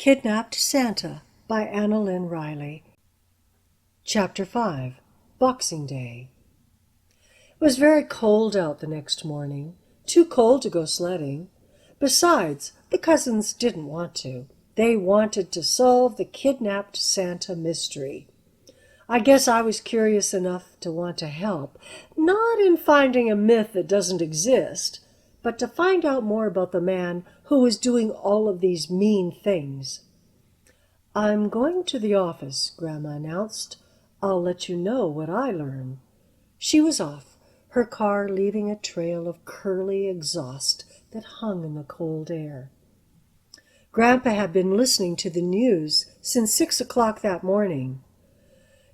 Kidnapped Santa by Analynn Riley. Chapter 5. Boxing Day. It was very cold out the next morning, too cold to go sledding. Besides, the cousins didn't want to. They wanted to solve the kidnapped Santa mystery. I guess I was curious enough to want to help, not in finding a myth that doesn't exist, but to find out more about the man who was doing all of these mean things. "I'm going to the office," Grandma announced. "I'll let you know what I learn." She was off, her car leaving a trail of curly exhaust that hung in the cold air. Grandpa had been listening to the news since 6 o'clock that morning.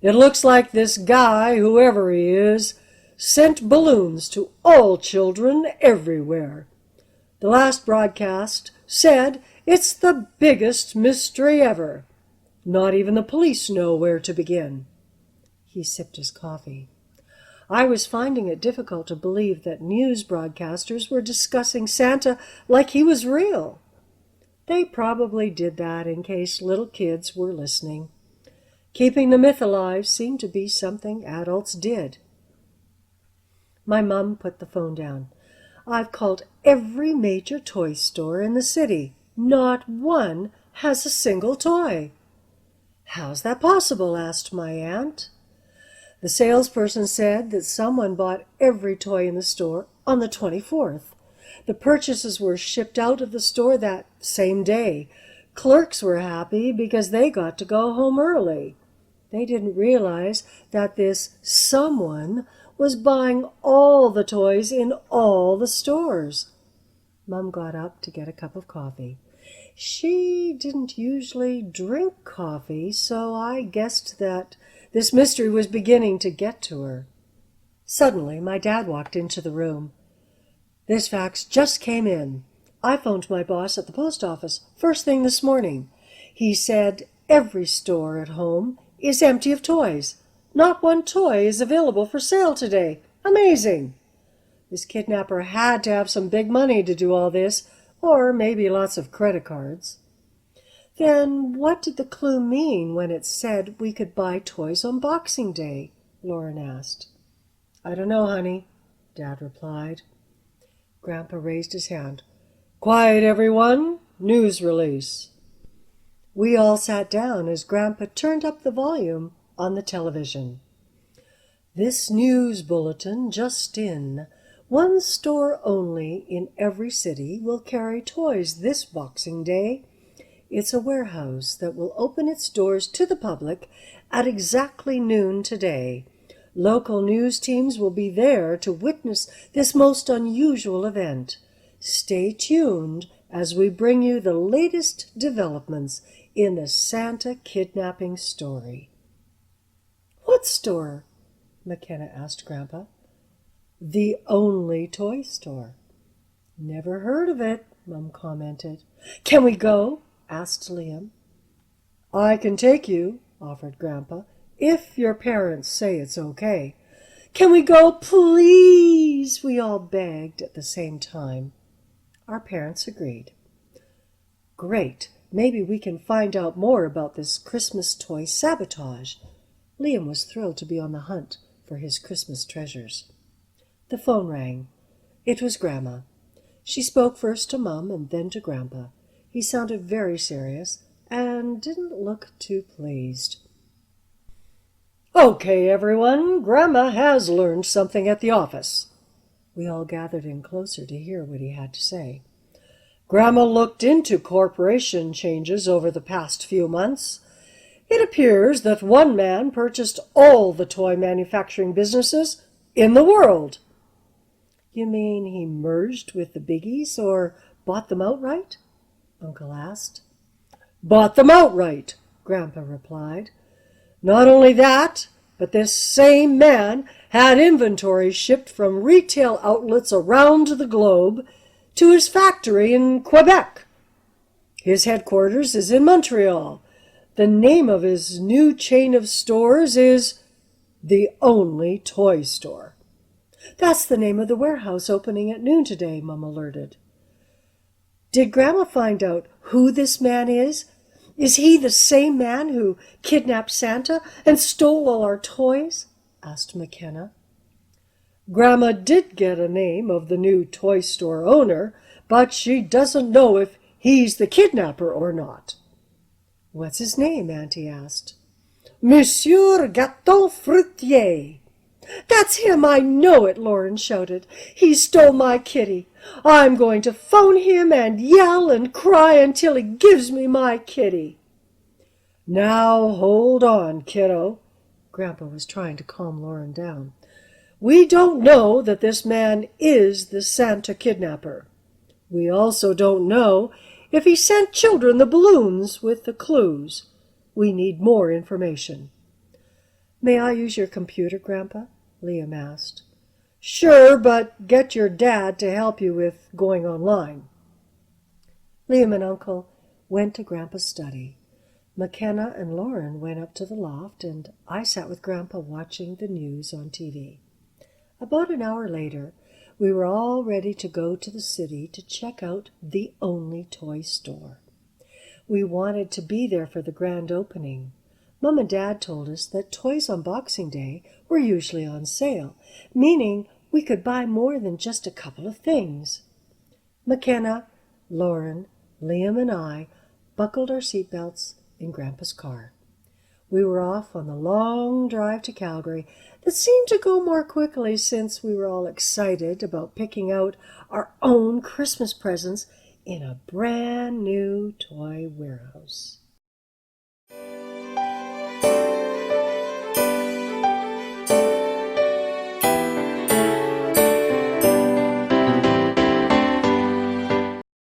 "It looks like this guy, whoever he is, sent balloons to all children everywhere. The last broadcast said it's the biggest mystery ever. Not even the police know where to begin." He sipped his coffee. I was finding it difficult to believe that news broadcasters were discussing Santa like he was real. They probably did that in case little kids were listening. Keeping the myth alive seemed to be something adults did. My mom put the phone down. "I've called every major toy store in the city. Not one has a single toy." "How's that possible?" asked my aunt. "The salesperson said that someone bought every toy in the store on the 24th. The purchases were shipped out of the store that same day. Clerks were happy because they got to go home early. They didn't realize that this someone was buying all the toys in all the stores." Mom got up to get a cup of coffee. She didn't usually drink coffee, so I guessed that this mystery was beginning to get to her. Suddenly, my dad walked into the room. "This fax just came in. I phoned my boss at the post office first thing this morning. He said every store at home is empty of toys. Not one toy is available for sale today. Amazing! This kidnapper had to have some big money to do all this, or maybe lots of credit cards." "Then what did the clue mean when it said we could buy toys on Boxing Day?" Lauren asked. "I don't know, honey," Dad replied. Grandpa raised his hand. "Quiet, everyone. News release." We all sat down as Grandpa turned up the volume on the television. "This news bulletin just in. One store only in every city will carry toys this Boxing Day. It's a warehouse that will open its doors to the public at exactly noon today. Local news teams will be there to witness this most unusual event. Stay tuned as we bring you the latest developments in the Santa kidnapping story." "What store?" Makenna asked Grandpa. "The only toy store." "Never heard of it," Mom commented. "Can we go?" asked Liam. "I can take you," offered Grandpa, "if your parents say it's okay." "Can we go, please?" we all begged at the same time. Our parents agreed. "Great. Maybe we can find out more about this Christmas toy sabotage." Liam was thrilled to be on the hunt for his Christmas treasures. The phone rang. It was Grandma. She spoke first to Mom and then to Grandpa. He sounded very serious and didn't look too pleased. "Okay, everyone, Grandma has learned something at the office." We all gathered in closer to hear what he had to say. "Grandma looked into corporation changes over the past few months. It appears that one man purchased all the toy manufacturing businesses in the world." "You mean he merged with the biggies or bought them outright?" Uncle asked. "Bought them outright," Grandpa replied. "Not only that, but this same man had inventory shipped from retail outlets around the globe to his factory in Quebec. His headquarters is in Montreal. The name of his new chain of stores is The Only Toy Store." "That's the name of the warehouse opening at noon today," Mom alerted. "Did Grandma find out who this man is Is he the same man who kidnapped Santa and stole all our toys? Asked Makenna. Grandma did get a name of the new toy store owner, but she doesn't know if he's the kidnapper or not. What's his name? Auntie asked. Monsieur Gâteau Fruitier. That's him, I know it, Lauren shouted. He stole my kitty. I'm going to phone him and yell and cry until he gives me my kitty. Now hold on, kiddo. Grandpa was trying to calm Lauren down. We don't know that this man is the Santa kidnapper. We also don't know if he sent children the balloons with the clues. We need more information. May I use your computer, Grandpa? Liam asked. Sure, but get your dad to help you with going online. Liam and Uncle went to Grandpa's study. Makenna and Lauren went up to the loft, and I sat with Grandpa watching the news on TV. About an hour later, we were all ready to go to the city to check out the only toy store. We wanted to be there for the grand opening. Mom and Dad told us that toys on Boxing Day were usually on sale, meaning we could buy more than just a couple of things. Makenna, Lauren, Liam, and I buckled our seatbelts in Grandpa's car. We were off on the long drive to Calgary that seemed to go more quickly since we were all excited about picking out our own Christmas presents in a brand new toy warehouse.